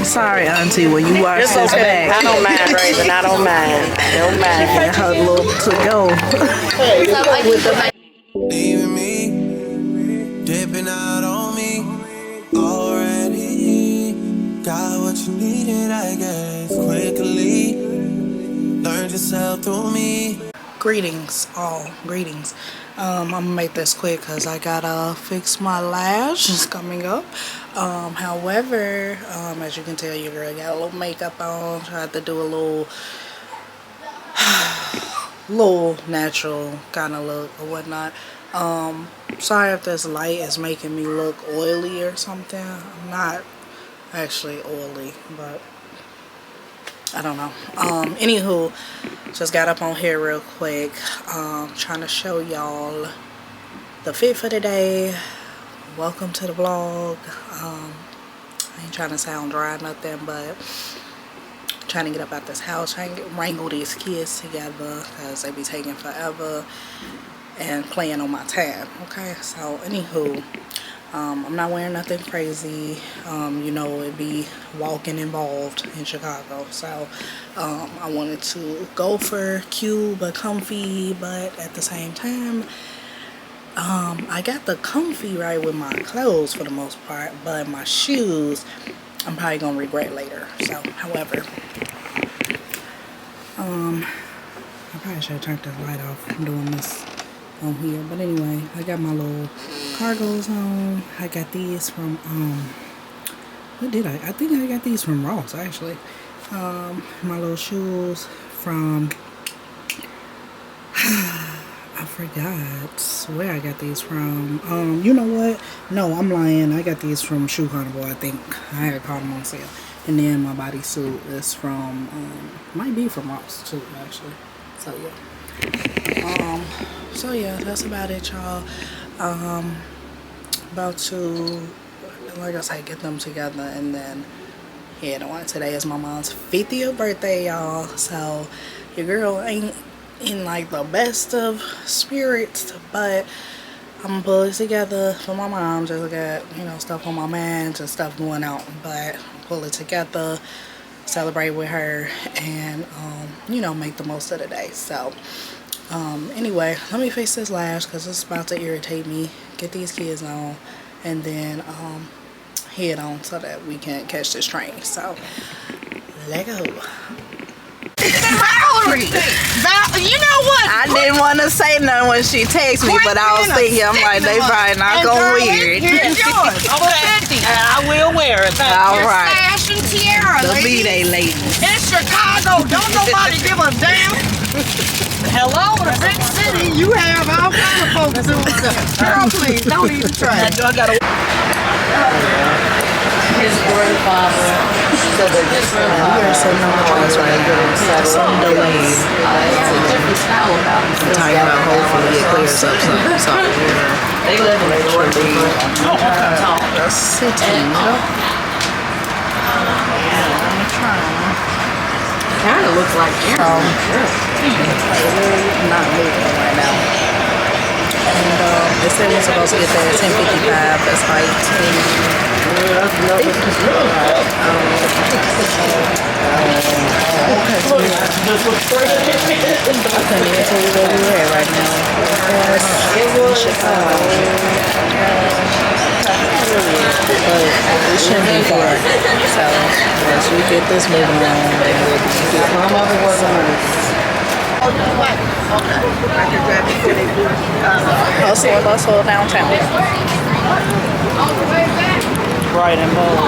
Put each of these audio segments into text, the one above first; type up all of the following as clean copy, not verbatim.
sorry, Auntie, when you watch It's this okay. back. I don't mind, Raven. I don't mind. I don't mind. And her little to go. With the Leaving me, dipping out on me already. Got what you needed, I guess, quickly. Learned yourself through me. Greetings, all greetings. I'm gonna make this quick because I gotta fix my lash. It's coming up. However, as you can tell, your girl got a little makeup on. Tried to do a little natural kind of look or whatnot. Sorry if this light is making me look oily or something. I'm not actually oily, but I don't know. Anywho, just got up on here real quick. Trying to show y'all the fit for today. Welcome to the vlog. I ain't trying to sound dry or nothing, but trying to get up out this house, trying to wrangle these kids together because they be taking forever and playing on my tab. Okay, so anywho, I'm not wearing nothing crazy. You know, it be walking involved in Chicago, so I wanted to go for cute but comfy, but at the same time I got the comfy right with my clothes for the most part, but my shoes I'm probably gonna regret later. So however, I probably should have turned the light off. I'm doing this on here, but anyway, I got my little cargos on. I got these from what did I think I got these from Ross actually. My little shoes from I forgot where I got these from. You know what, no, I'm lying, I got these from Shoe Carnival. I think I had caught them on sale. And then my bodysuit is from might be from Ross too actually. So yeah. So yeah, that's about it, y'all. About to, like I said, get them together and then head on. Today is my mom's 50th birthday, y'all. So your girl ain't in like the best of spirits, but I'm gonna pull it together for my mom. Just got, you know, stuff on my mind and stuff going out, but pull it together, celebrate with her, and you know, make the most of the day. So anyway, let me fix this lash because it's about to irritate me. Get these kids on and then head on so that we can catch this train. So let go. Valerie, you know what? I didn't want to say nothing when she texted me, but I was thinking, I'm like, they probably not gonna wear it. Here's yours. Over 50. And I will wear it. All Your right. sash and tiara, The ladies. B-Day lady. It's Chicago. Don't nobody give a damn. Hello, the big city. You have all kind of folks doing stuff. Girl, please, don't even try. I gotta. His grandfather. So they're just We are sitting on the bus right now. Some delays. It's a different style about it. I'm talking about hopefully it clears up something. So They live in the North End. sitting. I'm trying. Kind of looks like Aaron. Not moving right now. And they said we're supposed to get there at 10:55. That's like 10. Right now. But it shouldn't be far. So once we get this moving on, then we'll be on other work on it. Hustle downtown. Bright and bold.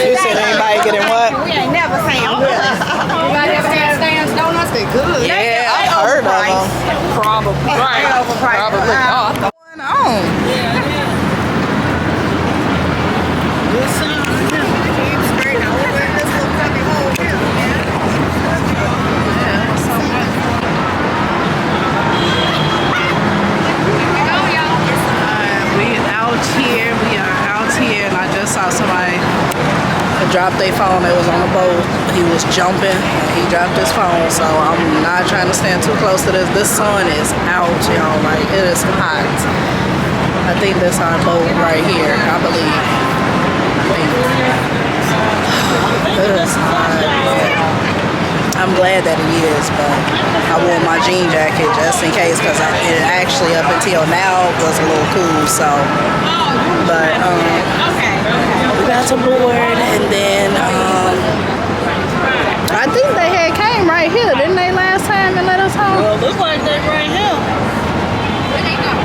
You said anybody getting what? We ain't never seen them. Everybody ever had Stan's Donuts? They good. Yeah, I heard of them. Probably. Right. Probably. What's going on? Good son. Straight over. their phone. They was on the boat. He was jumping. And he dropped his phone. So I'm not trying to stand too close to this. This sun is out, y'all. Like, it is hot. I think that's our boat right here, I believe. It is hot. I'm glad that it is, but I wore my jean jacket just in case, because it actually up until now was a little cool. So, but we got to board, and then I think they had came right here, didn't they, last time and let us home? Well, look like they right here. Where they go?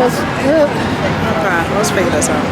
Okay, let's figure this out.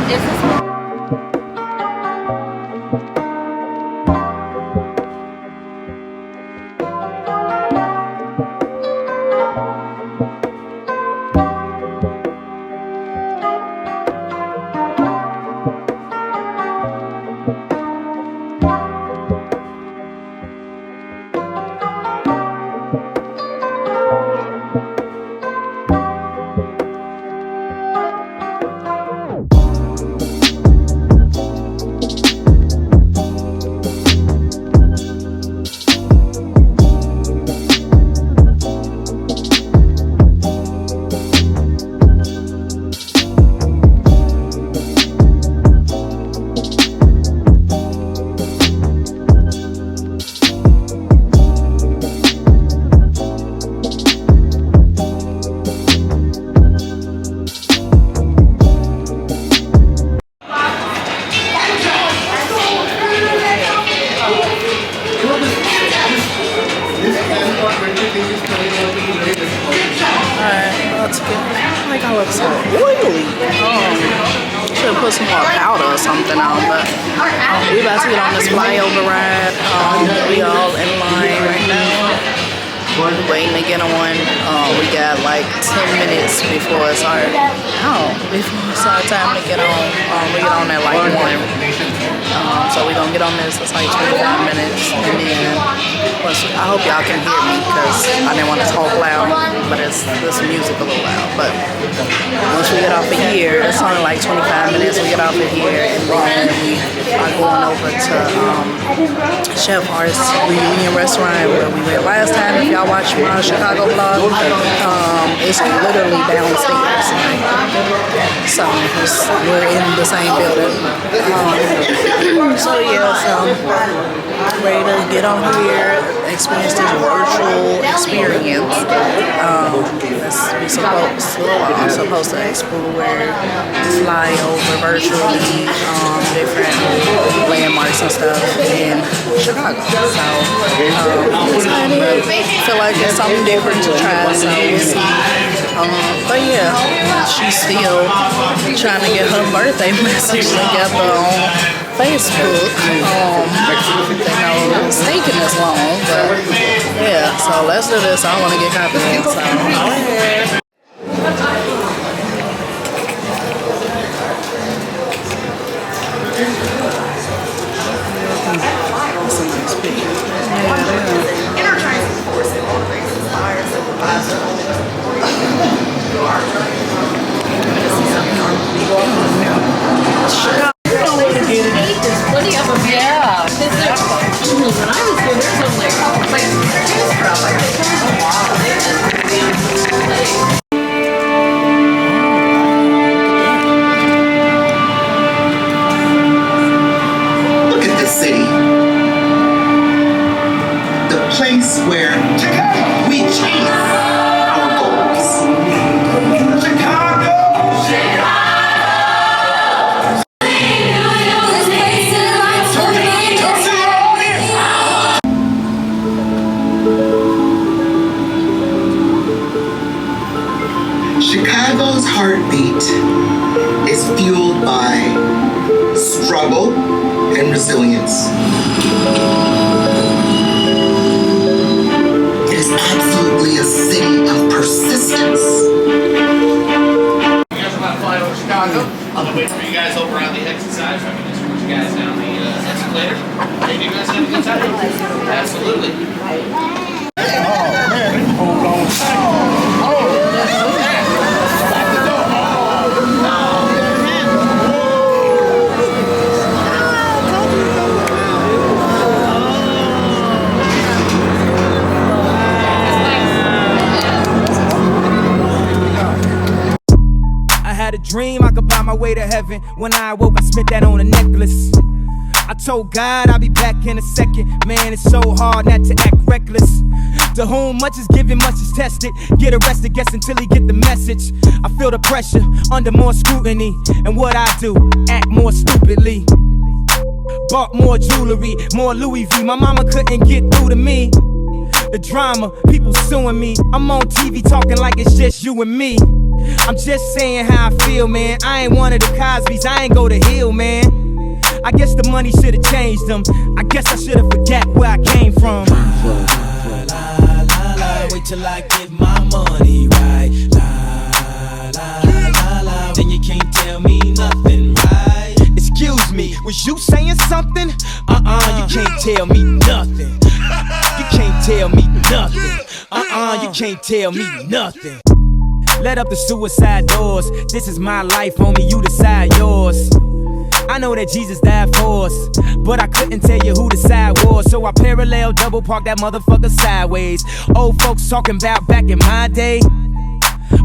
Like I look so oily. Should put some more powder or something on, but we about to get on this flyover ride. We all in line right now, waiting to get on. We got like 10 minutes before it's our time to get on. We get on at like 1. So we're gonna get on this. It's like 25 minutes, and then I hope y'all can hear me because I didn't want to talk loud, but it's this music a little loud. But once we get off of here, it's only like 25 minutes. We get off of here, and then we are going over to Chef Art's Reunion Restaurant where we went last time. If y'all watched my Chicago vlog, it's literally downstairs. So we're in the same building. So ready to get on here, experience this virtual experience. We're supposed to explore, fly over virtually, different landmarks and stuff in Chicago. So excited. Feel like it's something different to try. So we'll see. But yeah, she's still trying to get her birthday message together on Facebook. They know it's taking this long, but yeah, so let's do this. I want to get confident, so go ahead. That's a nice picture. Energizing force in all things inspires and provides plenty of them, yeah. When I was here, there's only a couple places to choose from. Like, look at this city. The place where we chase our goals. Chicago! Chicago's heartbeat is fueled by struggle and resilience. It is absolutely a city of persistence. You guys are about to fly over Chicago. I'll wait for you guys over on the exit side so I can escort you guys down the escalator. Hey, do you guys have a good time? Absolutely. way to heaven. When I awoke, I spent that on a necklace. I told God I'll be back in a second. Man, it's so hard not to act reckless. To whom much is given, much is tested. Get arrested, guess until he get the message. I feel the pressure, under more scrutiny. And what I do, act more stupidly. Bought more jewelry, more Louis V. My mama couldn't get through to me. The drama, people suing me. I'm on TV talking like it's just you and me. I'm just saying how I feel, man. I ain't one of the Cosbys, I ain't go to Hill, man. I guess the money should've changed them. I guess I should've forgot where I came from. La, la, la, la, wait till I get my money right. La, la, la, la, then you can't tell me nothing, right? Excuse me, was you saying something? You can't tell me nothing. You can't tell me nothing. You can't tell me nothing. Let up the suicide doors. This is my life, homie, you decide yours. I know that Jesus died for us, but I couldn't tell you who the side was. So I parallel double park that motherfucker sideways. Old folks talking about back in my day,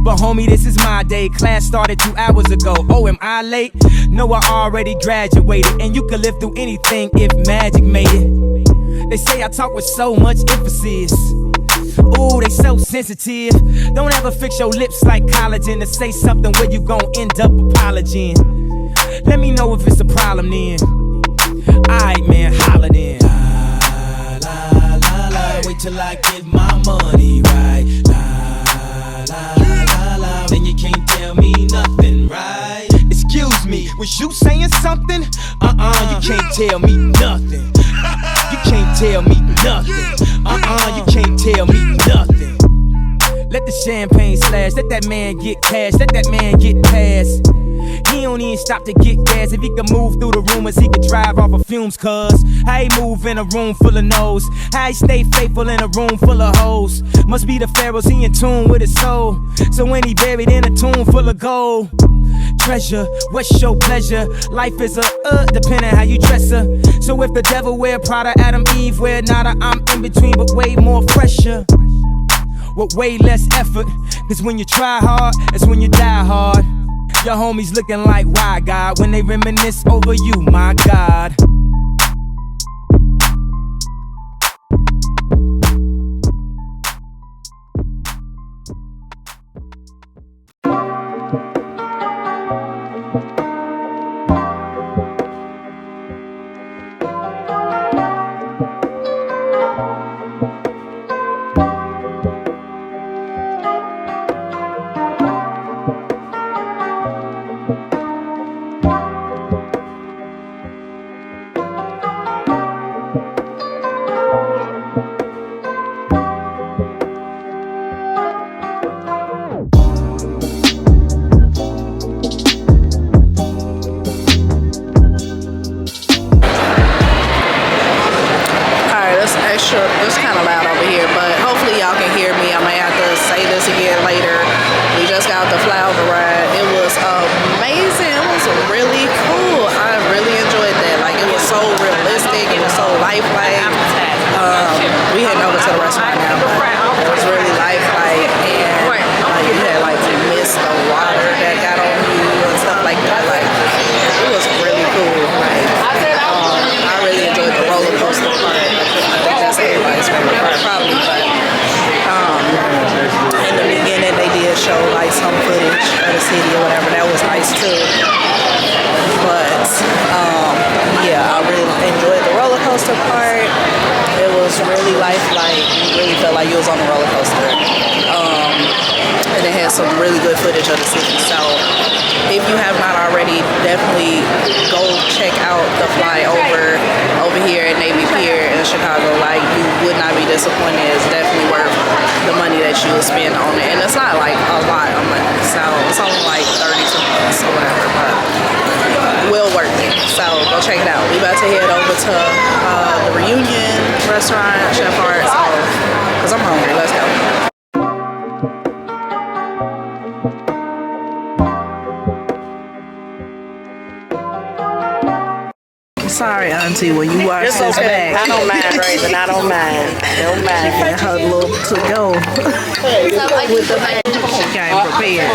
but homie, this is my day. Class started 2 hours ago. Oh, am I late? No, I already graduated. And you could live through anything if magic made it. They say I talk with so much emphasis. Ooh, they so sensitive. Don't ever fix your lips like collagen to say something where you gon' end up apologizing. Let me know if it's a problem then. Alright, man, holla then. La, la, la, la, wait till I get my money right. La, la, la, la, then you can't tell me nothing, right? Excuse me, was you saying something? You can't tell me nothing. You can't tell me nothing. You can't tell me nothing. Let the champagne slash, let that man get cash, let that man get past. He don't even stop to get gas. If he could move through the rumors, he could drive off of fumes, cuz how he move in a room full of no's, how he stay faithful in a room full of hoes. Must be the pharaohs, he in tune with his soul. So when he buried in a tomb full of gold. Treasure, what's your pleasure? Life is a depending how you dress her. So if the devil wear Prada, Adam, Eve wear nada, I'm in between but way more fresher. With way less effort, cause when you try hard, it's when you die hard. Your homies looking like why God when they reminisce over you, my God. It's kind of loud over here, but hopefully y'all can hear me. I may have to say this again later. We just got the Flyover ride. It was amazing. It was really cool. I really enjoyed that. Like, it was so realistic. It was so lifelike. We heading over to the restaurant now, but it was really lifelike. And you had like mist of water that got on you and stuff like that. Like, it was really cool. Like, I really enjoyed the roller coaster part. That's everybody's favorite part, probably, but in the beginning they did show like some footage of the city or whatever. That was nice too. But yeah, I really enjoyed the roller coaster part. It was really lifelike. You really felt like you was on a roller coaster. And it had some really good footage of the city. So if you have not already, definitely go check out the Flyover over here at Navy Pier in Chicago. Like, you would not be disappointed. It's definitely worth the money that you will spend on it. And it's not like a lot of money. So it's only like 32 bucks or whatever, but well worth it. So go check it out. We about to head over to the Reunion restaurant, Chef Art. So, cause I'm hungry. Let's go. Sorry, Auntie, when you watch this back. I don't mind, Raven. I don't mind. Don't mind. And her little to go with the she came prepared.